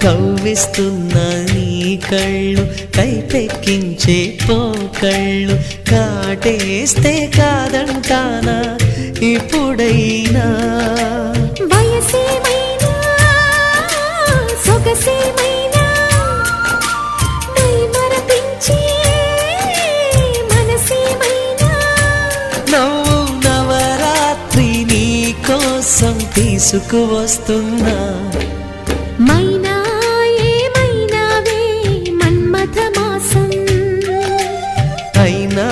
కవ్విస్తున్న నీ కళ్ళు కైపెక్కించే పోకళ్ళు కాటేస్తే కాదంటానా ఇప్పుడైనా వయసేమైనా సొగసేమైనా మరపించే మనసేమైనా నవ్వు నవరాత్రి నీ కోసం తీసుకువస్తున్నా మైనా ఏమైనావే మన్మథ మాసం అయినా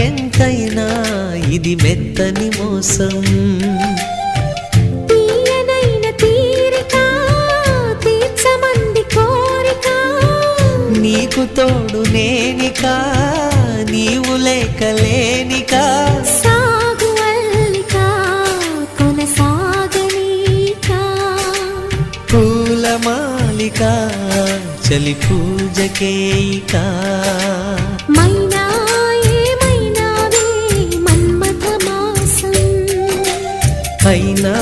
ఎంతైనా ఇది మెత్తని మోసం తీయనైన తీరిక తీర్చమంది కోరిక నీకు తోడు నేనిక నీవు లేకలేనిక సాగు అల్లిక కొనసాగనీక పూలమాలిక చలి పూజకేయిక మైనా ఏమైనావే మన్మథ మాసం అయినా